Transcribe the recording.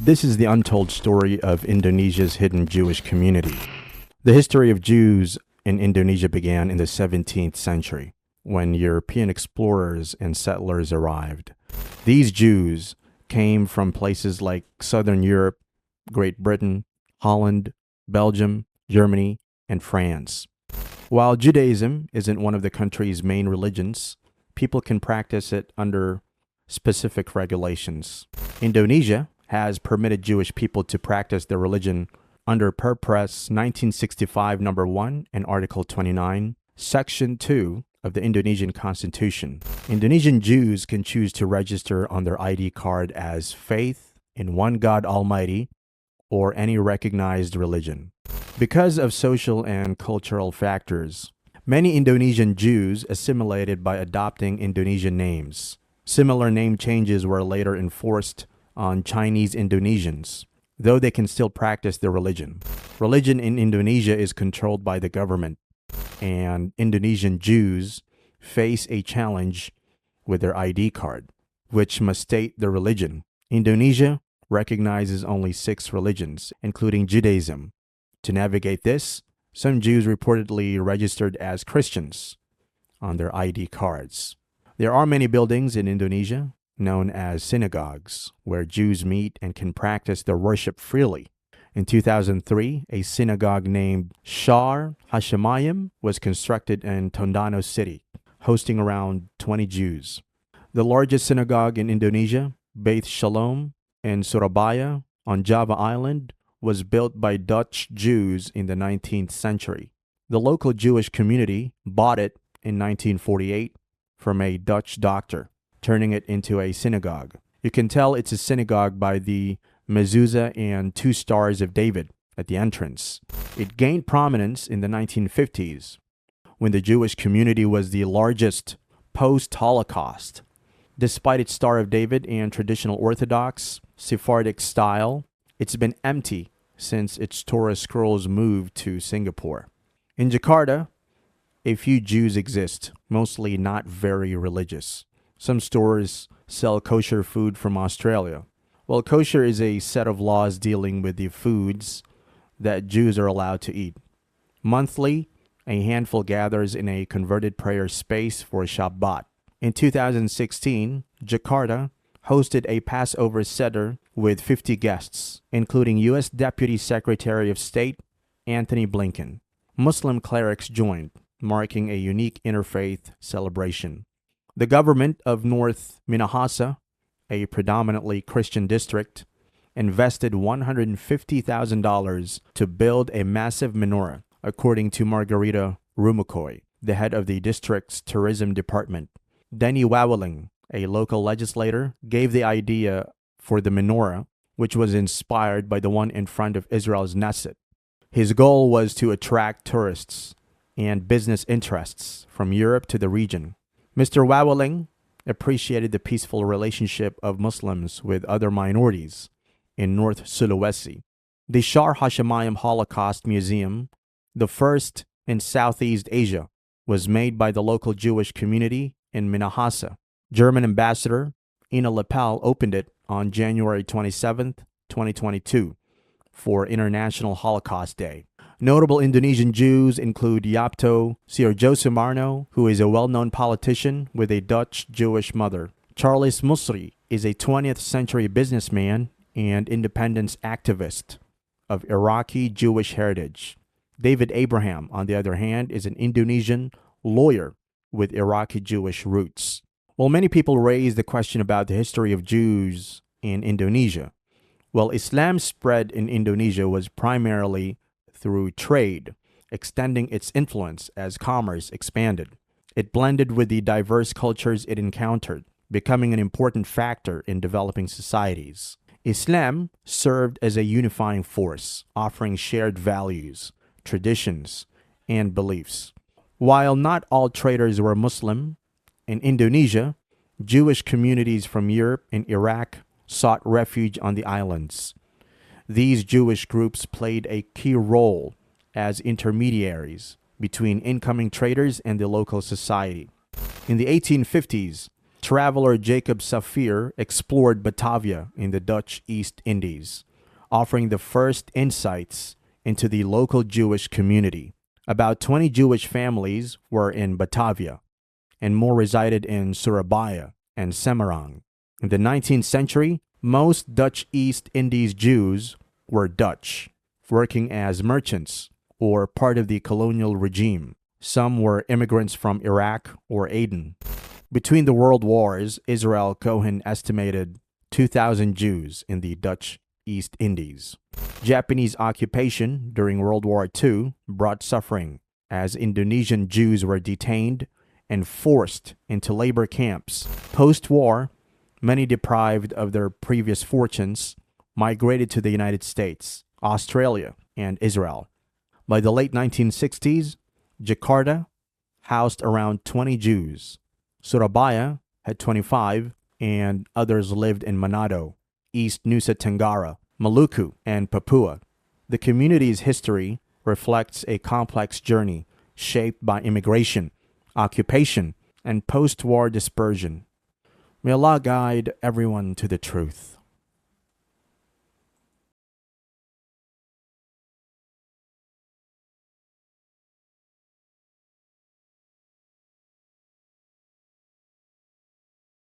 This is the untold story of Indonesia's hidden Jewish community. The history of Jews in Indonesia began in the 17th century, when European explorers and settlers arrived. These Jews came from places like Southern Europe, Great Britain, Holland, Belgium, Germany, and France. While Judaism isn't one of the country's main religions, people can practice it under specific regulations. Indonesia has permitted Jewish people to practice their religion under Perpres 1965 number 1 and Article 29, Section 2 of the Indonesian Constitution. Indonesian Jews can choose to register on their ID card as faith in one God Almighty or any recognized religion. Because of social and cultural factors, many Indonesian Jews assimilated by adopting Indonesian names. Similar name changes were later enforced on Chinese Indonesians, though they can still practice their religion. Religion in Indonesia is controlled by the government, and Indonesian Jews face a challenge with their ID card, which must state their religion. Indonesia recognizes only 6 religions, including Judaism. To navigate this, some Jews reportedly registered as Christians on their ID cards. There are many buildings in Indonesia known as synagogues, where Jews meet and can practice their worship freely. In 2003, a synagogue named Shar Hashemayim was constructed in Tondano City, hosting around 20 Jews. The largest synagogue in Indonesia, Beit Shalom in Surabaya on Java Island, was built by Dutch Jews in the 19th century. The local Jewish community bought it in 1948 from a Dutch doctor, turning it into a synagogue. You can tell it's a synagogue by the mezuzah and 2 stars of David at the entrance. It gained prominence in the 1950s, when the Jewish community was the largest post-Holocaust. Despite its Star of David and traditional Orthodox Sephardic style, it's been empty since its Torah scrolls moved to Singapore. In Jakarta, a few Jews exist, mostly not very religious. Some stores sell kosher food from Australia. Well, kosher is a set of laws dealing with the foods that Jews are allowed to eat. Monthly, a handful gathers in a converted prayer space for Shabbat. In 2016, Jakarta hosted a Passover Seder with 50 guests, including U.S. Deputy Secretary of State Anthony Blinken. Muslim clerics joined, marking a unique interfaith celebration. The government of North Minahasa, a predominantly Christian district, invested $150,000 to build a massive menorah, according to Margarita Rumukoi, the head of the district's tourism department. Denny Waweling, a local legislator, gave the idea for the menorah, which was inspired by the one in front of Israel's Knesset. His goal was to attract tourists and business interests from Europe to the region. Mr. Waweling appreciated the peaceful relationship of Muslims with other minorities in North Sulawesi. The Shar Hashemayim Holocaust Museum, the first in Southeast Asia, was made by the local Jewish community in Minahasa. German Ambassador Ina Lepel opened it on January 27, 2022, for International Holocaust Day. Notable Indonesian Jews include Yapto Sumarno, who is a well-known politician with a Dutch Jewish mother. Charles Musri is a 20th century businessman and independence activist of Iraqi Jewish heritage. David Abraham, on the other hand, is an Indonesian lawyer with Iraqi Jewish roots. While many people raise the question about the history of Jews in Indonesia, well, Islam's spread in Indonesia was primarily through trade, extending its influence as commerce expanded. It blended with the diverse cultures it encountered, becoming an important factor in developing societies. Islam served as a unifying force, offering shared values, traditions, and beliefs. While not all traders were Muslim, in Indonesia, Jewish communities from Europe and Iraq sought refuge on the islands. These Jewish groups played a key role as intermediaries between incoming traders and the local society. In the 1850s, Traveler Jacob Saphir explored Batavia in the Dutch East Indies, offering the first insights into the local Jewish community. About 20 Jewish families were in Batavia, and more resided in Surabaya and Semarang. In the 19th century, most Dutch East Indies Jews were Dutch, working as merchants or part of the colonial regime. Some were immigrants from Iraq or Aden. Between the world wars, Israel Cohen estimated 2,000 Jews in the Dutch East Indies. Japanese occupation during World War II brought suffering, as Indonesian Jews were detained and forced into labor camps. Post-war, many deprived of their previous fortunes migrated to the United States, Australia, and Israel. By the late 1960s, Jakarta housed around 20 Jews. Surabaya had 25, and others lived in Manado, East Nusa Tenggara, Maluku, and Papua. The community's history reflects a complex journey shaped by immigration, occupation, and post-war dispersion. May Allah guide everyone to the truth.